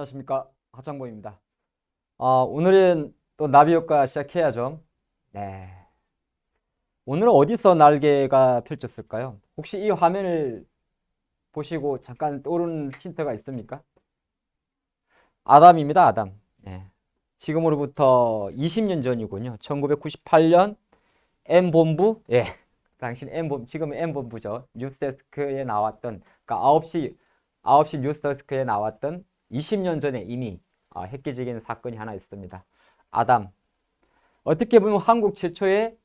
안녕하십니까, 하창범입니다. 오늘은 또 나비효과 시작해야죠. 네. 오늘은 어디서 날개가 펼쳤을까요? 혹시 이 화면을 보시고 잠깐 떠오르는 힌트가 있습니까? 아담입니다, 아담. 네. 지금으로부터 20년 전이군요. 1998년 M본부, 예. 당신 M본부, 지금은 M본부죠. 뉴스데스크에 나왔던, 그러니까 9시 뉴스데스크에 나왔던 20년 전에 이미 획기적인 사건이 하나 있습니다. 아담. 어떻게 보면 한국 최초의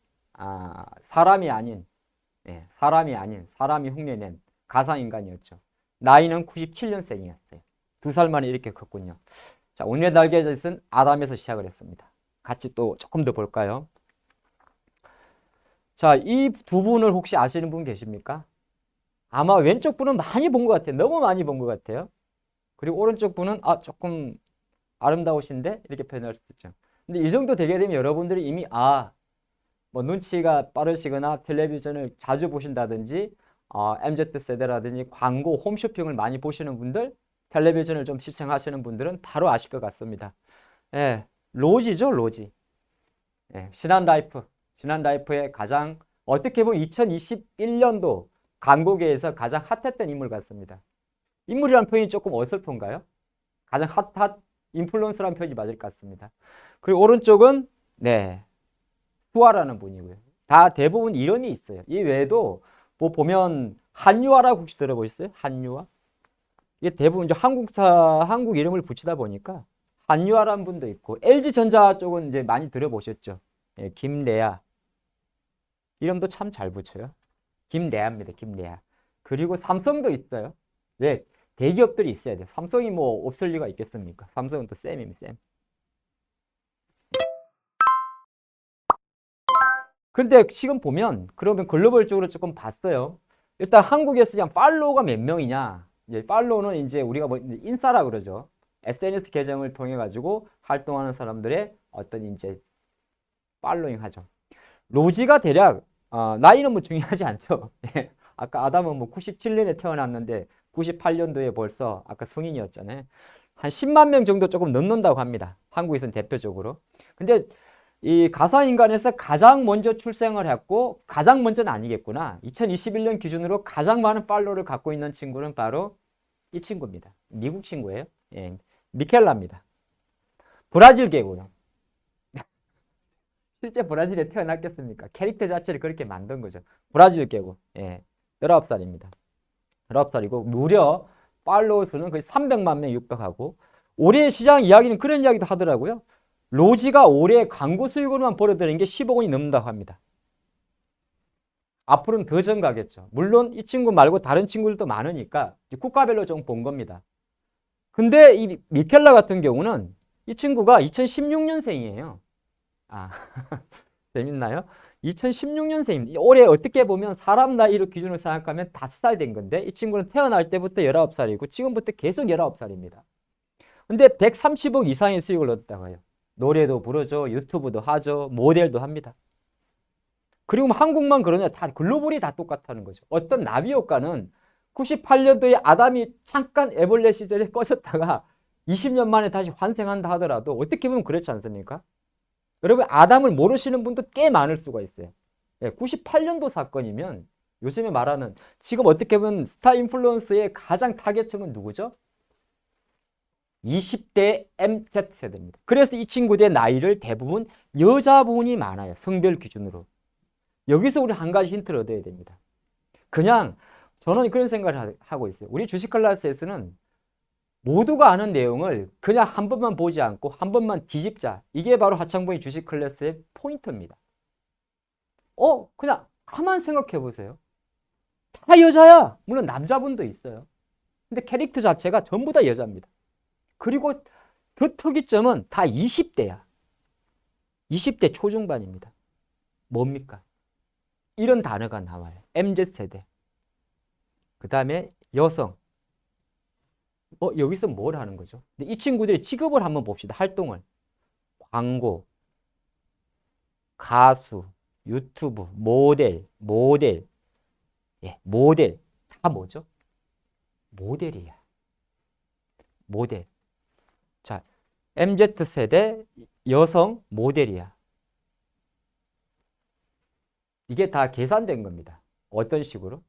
사람이 아닌, 사람이 흉내낸 가상인간이었죠. 나이는 97년생이었어요. 2살 만에 이렇게 컸군요. 자, 오늘의 날개짓은 아담에서 시작을 했습니다. 같이 또 조금 더 볼까요? 자, 이 두 분을 혹시 아시는 분 계십니까? 아마 왼쪽 분은 많이 본 것 같아요. 너무 많이 본 것 같아요. 그리고 오른쪽 분은 조금 아름다우신데 이렇게 표현할 수도 있죠. 근데 이 정도 되게 되면 여러분들이 이미 뭐 눈치가 빠르시거나 텔레비전을 자주 보신다든지 MZ세대라든지 광고, 홈쇼핑을 많이 보시는 분들, 텔레비전을 좀 시청하시는 분들은 바로 아실 것 같습니다. 예, 로지죠, 로지. 예, 신한라이프의 가장 어떻게 보면 2021년도 광고계에서 가장 핫했던 인물 같습니다. 인물이라는 표현이 조금 어설픈가요? 가장 핫 인플루언서라는 표현이 맞을 것 같습니다. 그리고 오른쪽은 수아라는 분이고요. 다 대부분 이름이 있어요. 이 외에도 뭐 보면 한유아라고 혹시 들어보셨어요? 한유아? 이게 대부분 이제 한국 이름을 붙이다 보니까 한유아라는 분도 있고 LG전자 쪽은 이제 많이 들어보셨죠? 예, 김래아. 이름도 참 잘 붙여요. 김래아입니다. 김래아. 그리고 삼성도 있어요. 왜? 대기업들이 있어야 돼. 삼성이 뭐 없을 리가 있겠습니까? 삼성은 또 쌤입니다. 쌤. 근데 지금 보면 그러면 글로벌적으로 조금 봤어요. 일단 한국에서 그냥 팔로워가 몇 명이냐? 이제 팔로워는 이제 우리가 뭐 인싸라 그러죠. SNS 계정을 통해 가지고 활동하는 사람들의 어떤 이제 팔로잉 하죠. 로지가 대략 나이는 뭐 중요하지 않죠. 아까 아담은 뭐 97년에 태어났는데 98년도에 벌써 아까 성인이었잖아요. 한 10만 명 정도 조금 넘는다고 합니다. 한국에서는 대표적으로. 근데 이 가상인간에서 가장 먼저 출생을 했고 가장 먼저는 아니겠구나. 2021년 기준으로 가장 많은 팔로워를 갖고 있는 친구는 바로 이 친구입니다. 미국 친구예요. 예, 미켈라입니다. 브라질 계고요. 실제 브라질에 태어났겠습니까? 캐릭터 자체를 그렇게 만든 거죠. 브라질 계고. 예, 19살입니다. 19살이고 무려 팔로워 수는 거의 300만 명 육박하고 올해 시장 이야기는 그런 이야기도 하더라고요. 로지가 올해 광고 수익으로만 벌어들인 게 10억 원이 넘는다고 합니다. 앞으로는 더 증가하겠죠. 물론 이 친구 말고 다른 친구들도 많으니까 국가별로 좀 본 겁니다. 근데 이 미켈라 같은 경우는 이 친구가 2016년생이에요. 재밌나요? 2016년생입니다. 올해 어떻게 보면 사람 나이로 기준으로 생각하면 5살 된 건데 이 친구는 태어날 때부터 19살이고 지금부터 계속 19살입니다. 근데 130억 이상의 수익을 얻었다고 해요. 노래도 부르죠. 유튜브도 하죠. 모델도 합니다. 그리고 뭐 한국만 그러냐? 다 글로벌이 다 똑같다는 거죠. 어떤 나비 효과는 98년도에 아담이 잠깐 애벌레 시절에 꺼졌다가 20년 만에 다시 환생한다 하더라도 어떻게 보면 그렇지 않습니까? 여러분 아담을 모르시는 분도 꽤 많을 수가 있어요. 98년도 사건이면 요즘에 말하는 지금 어떻게 보면 스타 인플루언서의 가장 타겟층은 누구죠? 20대 MZ세대입니다. 그래서 이 친구들의 나이를 대부분 여자분이 많아요. 성별 기준으로. 여기서 우리 한 가지 힌트를 얻어야 됩니다. 그냥 저는 그런 생각을 하고 있어요. 우리 주식 클래스에서는 모두가 아는 내용을 그냥 한 번만 보지 않고 한 번만 뒤집자. 이게 바로 하창봉의 주식 클래스의 포인트입니다. 그냥 가만 생각해 보세요. 다 여자야. 물론 남자분도 있어요. 근데 캐릭터 자체가 전부 다 여자입니다. 그리고 그 특이점은 다 20대야. 20대 초중반입니다. 뭡니까? 이런 단어가 나와요. MZ세대. 그 다음에 여성. 여기서 뭘 하는 거죠? 근데 이 친구들의 직업을 한번 봅시다. 활동을. 광고, 가수, 유튜브, 모델. 예, 모델. 다 뭐죠? 모델이야. 모델. MZ세대 여성 모델이야. 이게 다 계산된 겁니다. 어떤 식으로?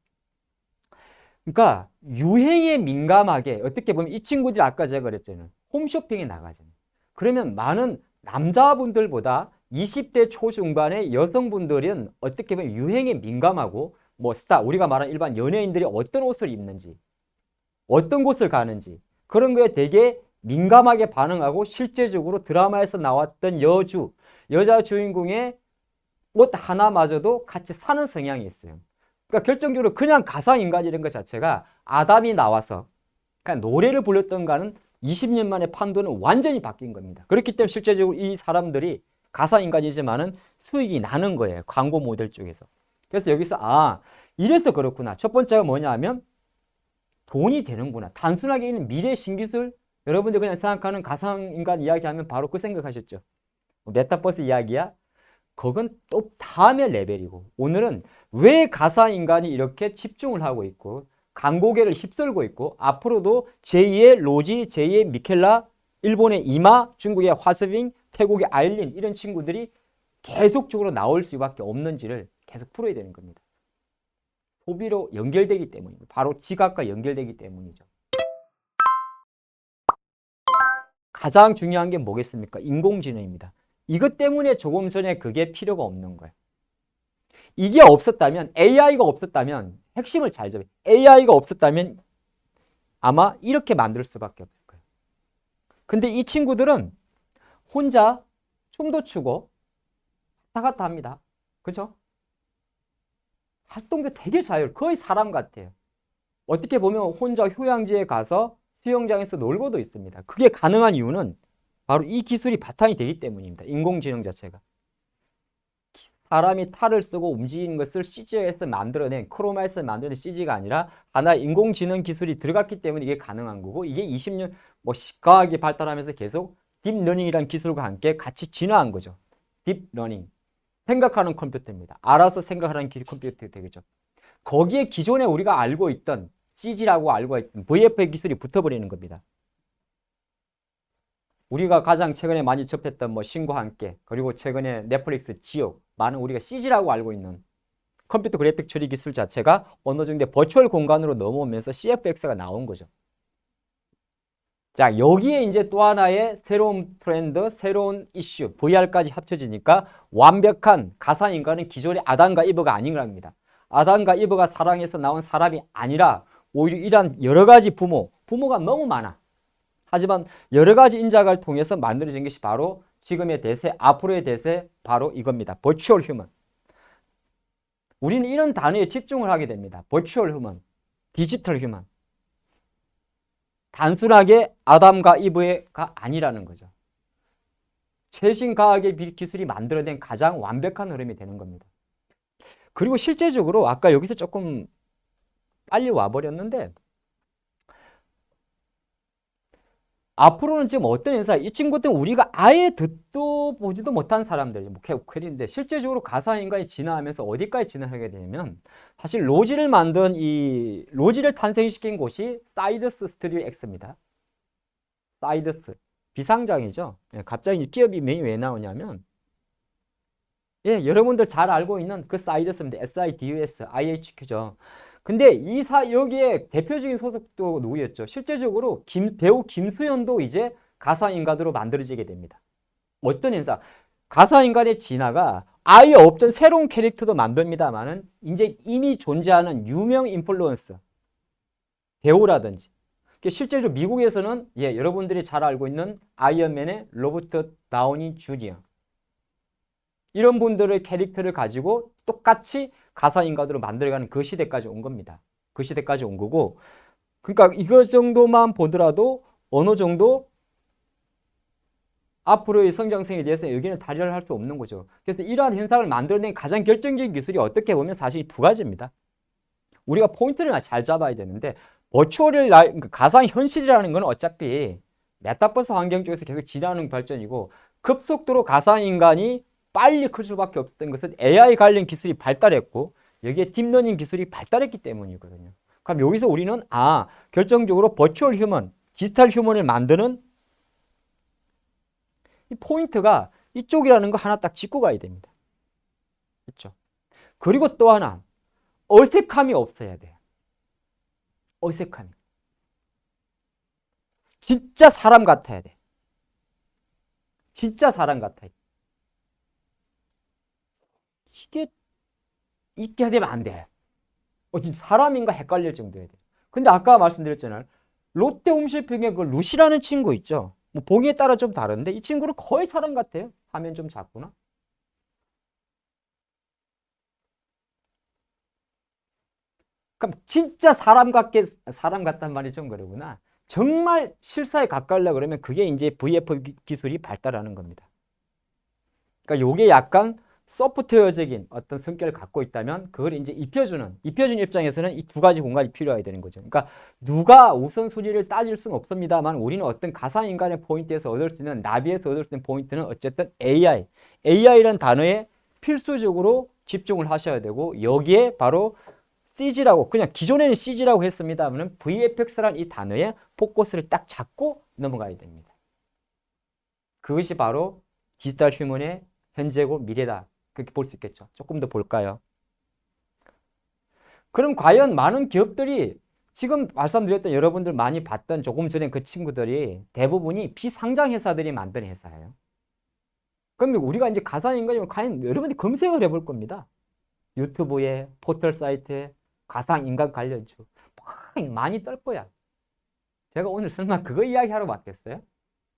그러니까 유행에 민감하게 어떻게 보면 이 친구들이 아까 제가 그랬잖아요. 홈쇼핑에 나가잖아요. 그러면 많은 남자분들보다 20대 초중반의 여성분들은 어떻게 보면 유행에 민감하고 뭐 스타, 우리가 말하는 일반 연예인들이 어떤 옷을 입는지 어떤 곳을 가는지 그런 거에 되게 민감하게 반응하고 실제적으로 드라마에서 나왔던 여자 주인공의 옷 하나마저도 같이 사는 성향이 있어요. 그러니까 결정적으로 그냥 가상인간이라는 것 자체가 아담이 나와서 그냥 노래를 불렀던가는 20년 만에 판도는 완전히 바뀐 겁니다. 그렇기 때문에 실제적으로 이 사람들이 가상인간이지만은 수익이 나는 거예요. 광고 모델 쪽에서. 그래서 여기서 이래서 그렇구나. 첫 번째가 뭐냐 하면 돈이 되는구나. 단순하게 있는 미래 신기술, 여러분들 그냥 생각하는 가상인간 이야기하면 바로 그 생각하셨죠. 메타버스 이야기야? 그건 또 다음의 레벨이고, 오늘은 왜 가상인간이 이렇게 집중을 하고 있고 광고계를 휩쓸고 있고 앞으로도 제2의 로지, 제2의 미켈라, 일본의 이마, 중국의 화스빙, 태국의 아일린 이런 친구들이 계속적으로 나올 수밖에 없는지를 계속 풀어야 되는 겁니다. 소비로 연결되기 때문이고 바로 지갑과 연결되기 때문이죠. 가장 중요한 게 뭐겠습니까? 인공지능입니다. 이것 때문에 조금 전에 그게 필요가 없는 거예요. 이게 없었다면, AI가 없었다면, 핵심을 잘 잡아요. AI가 없었다면 아마 이렇게 만들 수밖에 없을 거예요. 근데 이 친구들은 혼자 춤도 추고 왔다 갔다 합니다. 그렇죠? 활동도 되게 거의 사람 같아요. 어떻게 보면 혼자 휴양지에 가서 수영장에서 놀고도 있습니다. 그게 가능한 이유는 바로 이 기술이 바탕이 되기 때문입니다. 인공지능 자체가. 사람이 탈을 쓰고 움직이는 것을 CG에서 만들어낸, 크로마에서 만들어낸 CG가 아니라 하나의 인공지능 기술이 들어갔기 때문에 이게 가능한 거고, 이게 20년 과학이 발달하면서 계속 딥러닝이라는 기술과 함께 같이 진화한 거죠. 딥러닝. 생각하는 컴퓨터입니다. 알아서 생각하는 컴퓨터 되겠죠. 거기에 기존에 우리가 알고 있던 CG라고 알고 있던 VFX 기술이 붙어버리는 겁니다. 우리가 가장 최근에 많이 접했던 신과 함께, 그리고 최근에 넷플릭스 지옥, 많은 우리가 CG라고 알고 있는 컴퓨터 그래픽 처리 기술 자체가 어느 정도 버추얼 공간으로 넘어오면서 CFX가 나온 거죠. 자, 여기에 이제 또 하나의 새로운 트렌드, 새로운 이슈, VR까지 합쳐지니까 완벽한 가상인간은 기존의 아담과 이브가 아닌 겁니다. 아담과 이브가 사랑해서 나온 사람이 아니라 오히려 이러한 여러 가지 부모가 너무 많아. 하지만 여러 가지 인자를 통해서 만들어진 것이 바로 지금의 대세, 앞으로의 대세, 바로 이겁니다. 버추얼 휴먼. 우리는 이런 단어에 집중을 하게 됩니다. 버추얼 휴먼, 디지털 휴먼. 단순하게 아담과 이브가 아니라는 거죠. 최신 과학의 기술이 만들어낸 가장 완벽한 흐름이 되는 겁니다. 그리고 실제적으로 아까 여기서 조금 빨리 와버렸는데, 앞으로는 지금 어떤 행사, 이 친구들은 우리가 아예 듣도 보지도 못한 사람들, 캐릭인데 실제적으로 가상인간이 진화하면서 어디까지 진화하게 되냐면, 사실 로지를 만든 로지를 탄생시킨 곳이 사이더스 스튜디오 X입니다. 사이더스. 비상장이죠. 갑자기 기업이 왜 나오냐면, 여러분들 잘 알고 있는 그 사이더스입니다. SIDUS, IHQ죠. 근데 여기에 대표적인 소속도 누구였죠? 실제적으로 배우 김수현도 이제 가상인간으로 만들어지게 됩니다. 어떤 행사? 가상인간의 진화가 아예 없던 새로운 캐릭터도 만듭니다만은 이제 이미 존재하는 유명 인플루언서, 배우라든지. 실제로 미국에서는 여러분들이 잘 알고 있는 아이언맨의 로버트 다우니 주니어. 이런 분들의 캐릭터를 가지고 똑같이 가상인간으로 만들어가는 그 시대까지 온 겁니다. 그 시대까지 온 거고, 그러니까 이거 정도만 보더라도 어느 정도 앞으로의 성장성에 대해서 의견을 다를 할 수 없는 거죠. 그래서 이러한 현상을 만들어낸 가장 결정적인 기술이 어떻게 보면 사실 두 가지입니다. 우리가 포인트를 잘 잡아야 되는데, 가상현실이라는 건 어차피 메타버스 환경 쪽에서 계속 진화하는 발전이고, 급속도로 가상인간이 빨리 클 수밖에 없었던 것은 AI 관련 기술이 발달했고, 여기에 딥러닝 기술이 발달했기 때문이거든요. 그럼 여기서 우리는 결정적으로 버추얼 휴먼, 디지털 휴먼을 만드는 이 포인트가 이쪽이라는 거 하나 딱 짚고 가야 됩니다. 그렇죠? 그리고 또 하나, 어색함이 없어야 돼요. 어색함이. 진짜 사람 같아야 돼. 진짜 사람 같아야 돼. 이게 있게 되면 안 돼. 진짜 사람인가 헷갈릴 정도여야 돼. 근데 아까 말씀드렸잖아요. 롯데 홈쇼핑에 그 루시라는 친구 있죠. 뭐 봉에 따라 좀 다른데 이 친구는 거의 사람 같아요. 화면 좀 작구나. 그럼 진짜 사람 같단 말이 좀 그러구나. 정말 실사에 가까우려 그러면 그게 이제 VF 기술이 발달하는 겁니다. 그러니까 요게 약간 소프트웨어적인 어떤 성격을 갖고 있다면 그걸 이제 입혀주는 입장에서는 이 두 가지 공간이 필요해야 되는 거죠. 그러니까 누가 우선순위를 따질 수는 없습니다만 우리는 어떤 가상인간의 포인트에서 얻을 수 있는 나비에서 얻을 수 있는 포인트는 어쨌든 AI라는 단어에 필수적으로 집중을 하셔야 되고 여기에 바로 CG라고 그냥 기존에는 CG라고 했습니다만 VFX라는 이 단어에 포커스를 딱 잡고 넘어가야 됩니다. 그것이 바로 디지털 휴먼의 현재고 미래다. 그렇게 볼 수 있겠죠. 조금 더 볼까요? 그럼 과연 많은 기업들이 지금 말씀드렸던 여러분들 많이 봤던 조금 전에 그 친구들이 대부분이 비상장 회사들이 만든 회사예요. 그럼 우리가 이제 가상인간이면 과연 여러분들이 검색을 해볼 겁니다. 유튜브에 포털 사이트에 가상인간 관련주 많이 뜰 거야. 제가 오늘 설마 그거 이야기하러 왔겠어요?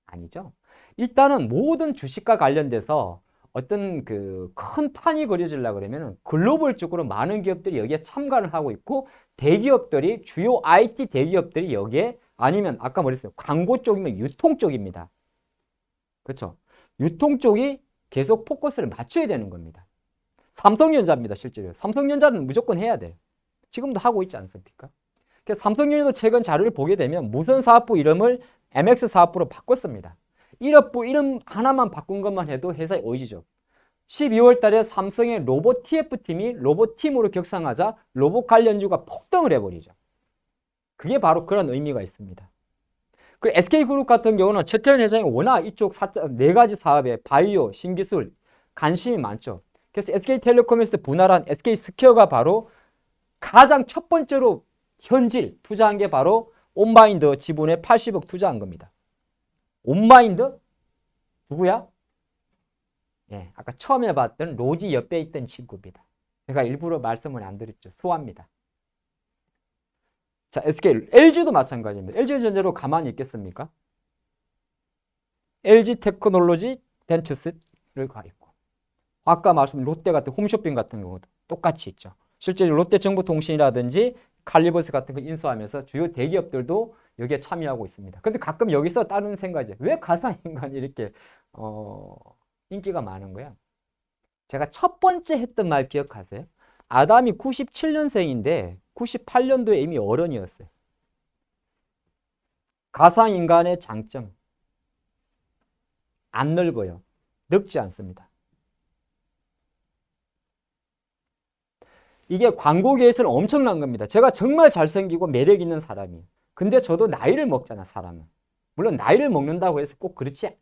아니죠. 일단은 모든 주식과 관련돼서 어떤 그 큰 판이 그려지려고 그러면 글로벌적으로 많은 기업들이 여기에 참가를 하고 있고 대기업들이 주요 IT 대기업들이 여기에 아니면 아까 말했어요. 광고 쪽이면 유통 쪽입니다. 그렇죠? 유통 쪽이 계속 포커스를 맞춰야 되는 겁니다. 삼성전자입니다. 실제로. 삼성전자는 무조건 해야 돼. 지금도 하고 있지 않습니까? 그래서 삼성전자도 최근 자료를 보게 되면 무선사업부 이름을 MX사업부로 바꿨습니다. 이름 하나만 바꾼 것만 해도 회사의 의지죠. 12월 달에 삼성의 로봇 TF팀이 로봇팀으로 격상하자 로봇 관련주가 폭등을 해버리죠. 그게 바로 그런 의미가 있습니다. 그 SK그룹 같은 경우는 최태원 회장이 워낙 이쪽 네 가지 사업에 바이오, 신기술 관심이 많죠. 그래서 SK텔레콤에서 분할한 SK스퀘어가 바로 가장 첫 번째로 현질 투자한 게 바로 온마인드 지분에 80억 투자한 겁니다. 온마인드? 누구야? 예, 아까 처음에 봤던 로지 옆에 있던 친구입니다. 제가 일부러 말씀을 안 드렸죠. 수화입니다. 자, LG도 마찬가지입니다. LG전자로 가만히 있겠습니까? LG테크놀로지 벤처스를 가 있고 아까 말씀드린 롯데 같은 홈쇼핑 같은 경우도 똑같이 있죠. 실제 롯데정보통신이라든지 칼리버스 같은 거 인수하면서 주요 대기업들도 여기에 참여하고 있습니다. 근데 가끔 여기서 다른 생각이죠. 왜 가상인간이 이렇게 인기가 많은 거야? 제가 첫 번째 했던 말 기억하세요? 아담이 97년생인데 98년도에 이미 어른이었어요. 가상인간의 장점. 안 늙어요. 늙지 않습니다. 이게 광고계에서는 엄청난 겁니다. 제가 정말 잘생기고 매력 있는 사람이에요. 근데 저도 나이를 먹잖아, 사람은. 물론 나이를 먹는다고 해서 꼭 그렇지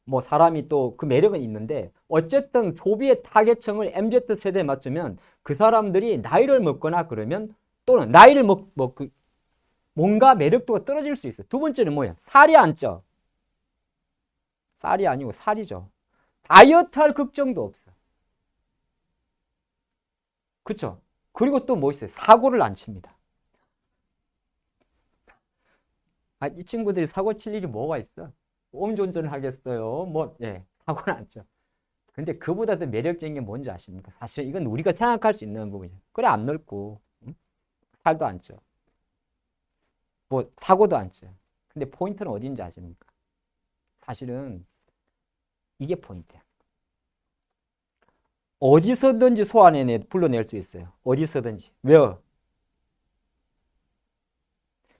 뭐 사람이 또 그 매력은 있는데 어쨌든 소비의 타겟층을 MZ세대에 맞추면 그 사람들이 나이를 먹거나 그러면 또는 나이를 뭔가 매력도가 떨어질 수 있어요. 두 번째는 뭐야? 살이 안 쪄. 쌀이 아니고 살이죠. 다이어트 할 걱정도 없어. 그쵸? 그리고 또 뭐 있어요? 사고를 안 칩니다. 이 친구들이 사고 칠 일이 뭐가 있어? 음주운전을 하겠어요? 사고는 안 쳐. 근데 그보다 더 매력적인 게 뭔지 아십니까? 사실 이건 우리가 생각할 수 있는 부분이에요. 그래, 안 늙고, 응? 살도 안 쪄. 사고도 안 쪄. 근데 포인트는 어디인지 아십니까? 사실은 이게 포인트야. 어디서든지 불러낼 수 있어요. 어디서든지. 왜요?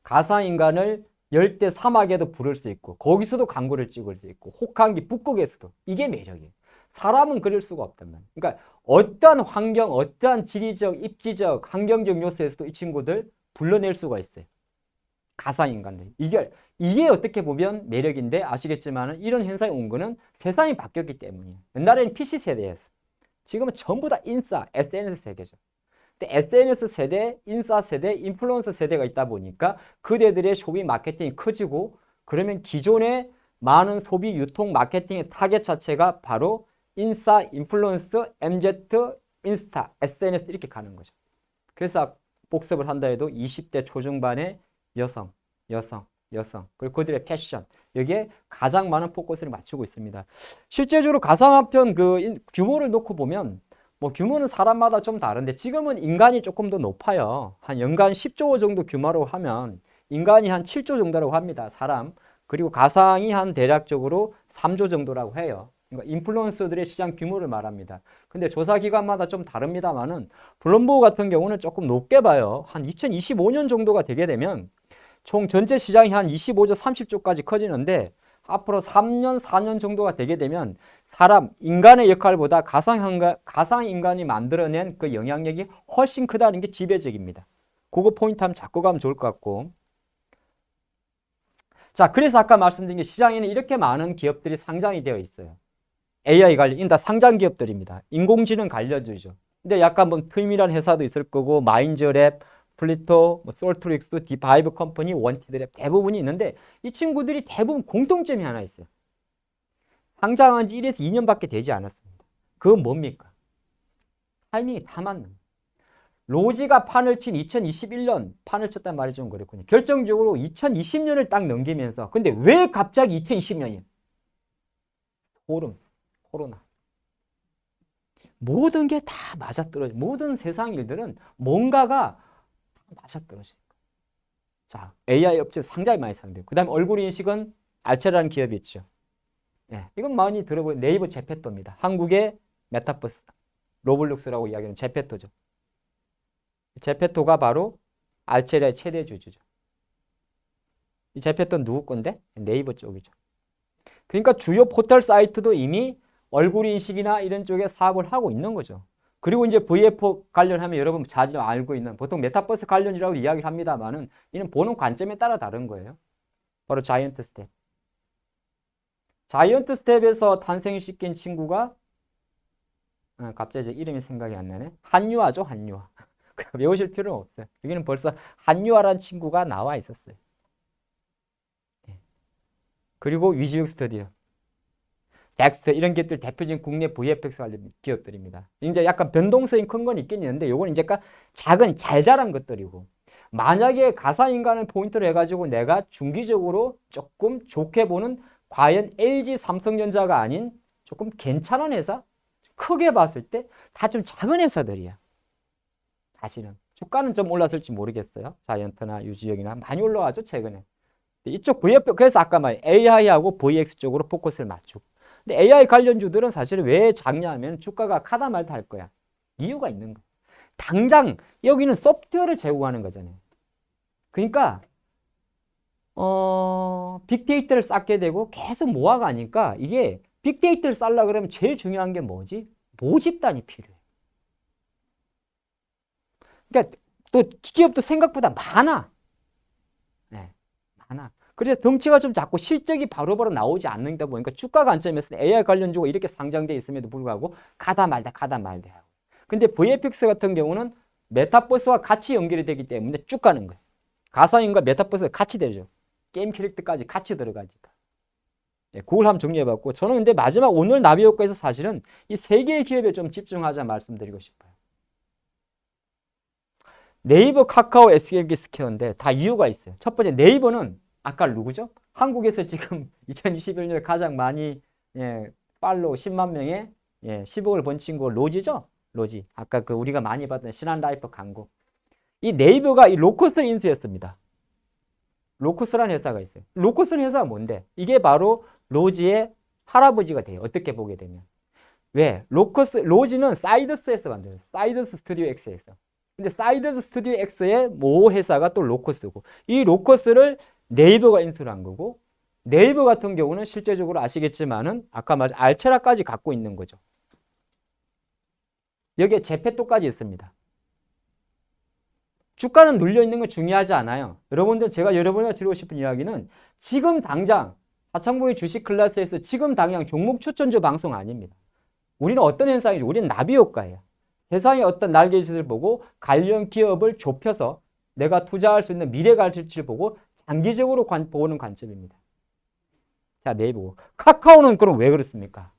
가상인간을 열대 사막에도 부를 수 있고 거기서도 광고를 찍을 수 있고 혹한기 북극에서도. 이게 매력이에요. 사람은 그럴 수가 없단 말이에요. 그러니까 어떠한 환경, 어떠한 지리적, 입지적, 환경적 요소에서도 이 친구들 불러낼 수가 있어요. 가상인간들. 이게 어떻게 보면 매력인데 아시겠지만 이런 현상이 온 거는 세상이 바뀌었기 때문이에요. 옛날에는 PC 세대였어. 지금은 전부 다 인싸, SNS 세계죠. 근데 SNS 세대, 인싸 세대, 인플루언서 세대가 있다 보니까 그대들의 소비 마케팅이 커지고 그러면 기존의 많은 소비 유통 마케팅의 타겟 자체가 바로 인싸, 인플루언서, MZ, 인스타, SNS 이렇게 가는 거죠. 그래서 복습을 한다 해도 20대 초중반의 여성, 그리고 그들의 패션 여기에 가장 많은 포커스를 맞추고 있습니다. 실제적으로 가상화폐 규모를 놓고 보면 뭐 규모는 사람마다 좀 다른데 지금은 인간이 조금 더 높아요. 한 연간 10조 정도 규모로 하면 인간이 한 7조 정도라고 합니다. 사람. 그리고 가상이 한 대략적으로 3조 정도라고 해요. 그러니까 인플루언서들의 시장 규모를 말합니다. 근데 조사 기관마다 좀 다릅니다만은 블룸버그 같은 경우는 조금 높게 봐요. 한 2025년 정도가 되게 되면 총 전체 시장이 한 25조, 30조까지 커지는데 앞으로 3년, 4년 정도가 되게 되면 인간의 역할보다 가상인간이 만들어낸 그 영향력이 훨씬 크다는 게 지배적입니다. 그거 포인트 한번 잡고 가면 좋을 것 같고. 자, 그래서 아까 말씀드린 게 시장에는 이렇게 많은 기업들이 상장이 되어 있어요. AI 관련, 다 상장 기업들입니다. 인공지능 관련주죠. 근데 약간 뭐 트임이라는 회사도 있을 거고, 마인즈랩, 플리토, 솔트릭스, 디바이브 컴퍼니, 원티드랩 대부분이 있는데 이 친구들이 대부분 공통점이 하나 있어요. 상장한 지 1에서 2년밖에 되지 않았습니다. 그건 뭡니까? 타이밍이 다 맞는. 로지가 판을 친 2021년 판을 쳤단 말이 좀 그렇군요. 결정적으로 2020년을 딱 넘기면서 근데 왜 갑자기 2020년이에요? 코로나. 모든 게 다 맞아떨어져. 모든 세상 일들은 뭔가가 맞아떨어져요. 자, AI 업체 상당히 많이 상대요. 그 다음에 얼굴 인식은 알체라는 기업이 있죠. 네, 이건 많이 들어보는 네이버 제페토입니다. 한국의 메타버스, 로블록스라고 이야기하는 제페토죠. 제페토가 바로 알체라의 최대 주주죠. 이 제페토는 누구 건데? 네이버 쪽이죠. 그러니까 주요 포털 사이트도 이미 얼굴 인식이나 이런 쪽에 사업을 하고 있는 거죠. 그리고 이제 VF 관련하면 여러분 잘 알고 있는 보통 메타버스 관련이라고 이야기를 합니다만은 이는 보는 관점에 따라 다른 거예요. 바로 자이언트 스텝. 자이언트 스텝에서 탄생시킨 친구가 갑자기 이제 이름이 생각이 안 나네. 한유아죠, 한유아. 외우실 필요는 없어요. 여기는 벌써 한유아라는 친구가 나와 있었어요. 그리고 위즈육 스튜디오, 덱스터 이런 기업들 대표적인 국내 VFX 관련 기업들입니다. 이제 약간 변동성이 큰 건 있긴 있는데 요건 이제 약간 작은 잘 자란 것들이고 만약에 가상인간을 포인트로 해가지고 내가 중기적으로 조금 좋게 보는 과연 LG 삼성전자가 아닌 조금 괜찮은 회사? 크게 봤을 때 다 좀 작은 회사들이야. 사실은 주가는 좀 올랐을지 모르겠어요. 자이언트나 유지영이나 많이 올라가죠 최근에. 이쪽 VF 그래서 아까 말 AI하고 VX 쪽으로 포커스를 맞추고. 근데 AI 관련주들은 사실 왜 작냐면 주가가 가다 말다 할 거야. 이유가 있는 거야. 당장 여기는 소프트웨어를 제공하는 거잖아요. 그러니까 빅데이터를 쌓게 되고 계속 모아가니까 이게 빅데이터를 쌓으려고 그러면 제일 중요한 게 뭐지? 모집단이 필요해. 그러니까 또 기업도 생각보다 많아. 네, 많아. 그래서 덩치가 좀 작고 실적이 바로바로 나오지 않는다 보니까 주가 관점에서 AI 관련주가 이렇게 상장돼 있음에도 불구하고 가다 말다 하고. 근데 VFX 같은 경우는 메타버스와 같이 연결이 되기 때문에 쭉 가는 거예요. 가상인과 메타버스가 같이 되죠. 게임 캐릭터까지 같이 들어가니까. 네, 그걸 한번 정리해봤고 저는 근데 마지막 오늘 나비 효과에서 사실은 이 세 개의 기업에 좀 집중하자 말씀드리고 싶어요. 네이버, 카카오, SKB, 스퀘어인데 다 이유가 있어요. 첫 번째 네이버는 아까 누구죠? 한국에서 지금 2021년에 가장 많이 팔로우 10만 명에 10억을 번 친구 로지죠? 로지. 아까 그 우리가 많이 봤던 신한라이프 광고. 이 네이버가 이 로커스를 인수했습니다. 로커스라는 회사가 있어요. 로커스는 회사가 뭔데? 이게 바로 로지의 할아버지가 돼요. 어떻게 보게 되면. 왜? 로지는 사이더스에서 만들어요. 사이더스 스튜디오 X에서. 근데 사이더스 스튜디오 X의 모 회사가 또 로커스고 이 로커스를 네이버가 인수를 한 거고 네이버 같은 경우는 실제적으로 아시겠지만은 아까 말한 알체라까지 갖고 있는 거죠. 여기에 제페토까지 있습니다. 주가는 눌려 있는 건 중요하지 않아요. 여러분들, 제가 여러분과 드리고 싶은 이야기는 지금 당장 하창봉의 주식 클래스에서 지금 당장 종목 추천주 방송 아닙니다. 우리는 어떤 현상이죠? 우리는 나비 효과예요. 세상의 어떤 날개짓을 보고 관련 기업을 좁혀서 내가 투자할 수 있는 미래 가치를 보고 장기적으로 보는 관점입니다. 자, 네이버. 카카오는 그럼 왜 그렇습니까?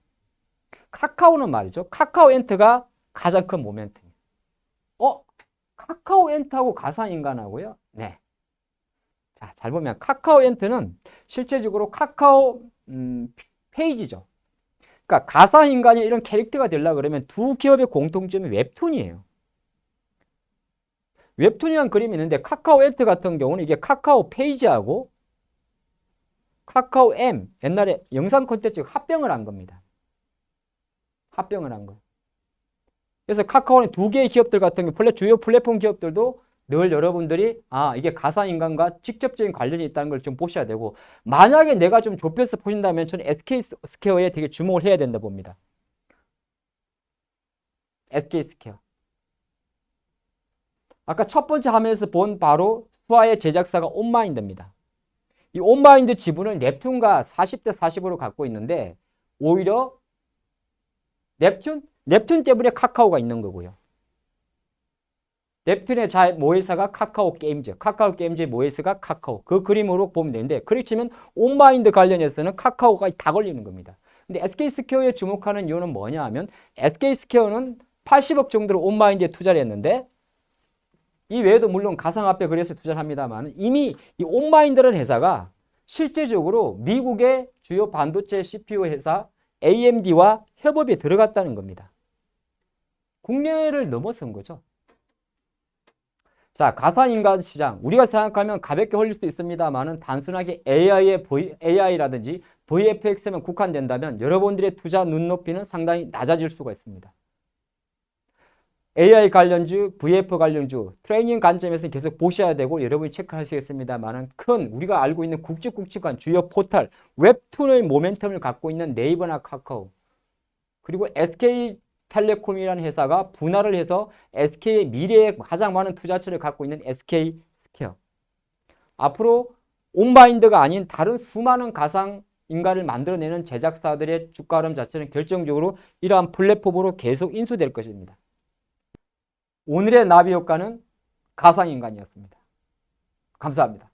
카카오는 말이죠. 카카오엔터가 가장 큰 모멘텀이에요. 카카오엔터하고 가상인간하고요? 네. 자, 잘 보면 카카오엔터는 실제적으로 카카오 페이지죠. 그러니까 가상인간이 이런 캐릭터가 되려고 그러면 두 기업의 공통점이 웹툰이에요. 웹툰이라는 그림이 있는데 카카오엔터 같은 경우는 이게 카카오 페이지하고 카카오 M, 옛날에 영상 콘텐츠 합병을 한 겁니다. 합병을 한 거예요. 그래서 카카오는 두 개의 기업들 같은 경우 주요 플랫폼 기업들도 늘 여러분들이 이게 가상인간과 직접적인 관련이 있다는 걸 좀 보셔야 되고, 만약에 내가 좀 좁혀서 보신다면 저는 SK스퀘어에 되게 주목을 해야 된다 봅니다. SK스퀘어. 아까 첫 번째 화면에서 본 바로 수아의 제작사가 온마인드입니다. 이 온마인드 지분을 넵튠과 40대 40으로 갖고 있는데 오히려 넵튠 때문에 카카오가 있는 거고요. 넵튠의 모회사가 카카오 게임즈, 카카오 게임즈의 모회사가 카카오. 그 그림으로 보면 되는데, 그렇게 치면 온마인드 관련해서는 카카오가 다 걸리는 겁니다. 근데 SK스퀘어에 주목하는 이유는 뭐냐 하면 SK스퀘어는 80억 정도로 온마인드에 투자를 했는데, 이 외에도 물론 가상화폐 거래소에 투자를 합니다만 이미 이 온마인드라는 회사가 실제적으로 미국의 주요 반도체 CPU 회사 AMD와 협업에 들어갔다는 겁니다. 국내를 넘어선 거죠. 자, 가상인간 시장. 우리가 생각하면 가볍게 흘릴 수도 있습니다만은 단순하게 AI라든지 VFX에만 국한된다면 여러분들의 투자 눈높이는 상당히 낮아질 수가 있습니다. AI 관련주, VF 관련주, 트레이닝 관점에서 계속 보셔야 되고 여러분이 체크하시겠습니다만은 우리가 알고 있는 굵직굵직한 주요 포털, 웹툰의 모멘텀을 갖고 있는 네이버나 카카오, 그리고 SK텔레콤이라는 회사가 분할을 해서 SK의 미래에 가장 많은 투자처를 갖고 있는 SK스퀘어. 앞으로 온마인드가 아닌 다른 수많은 가상 인간을 만들어내는 제작사들의 주가 흐름 자체는 결정적으로 이러한 플랫폼으로 계속 인수될 것입니다. 오늘의 나비 효과는 가상인간이었습니다. 감사합니다.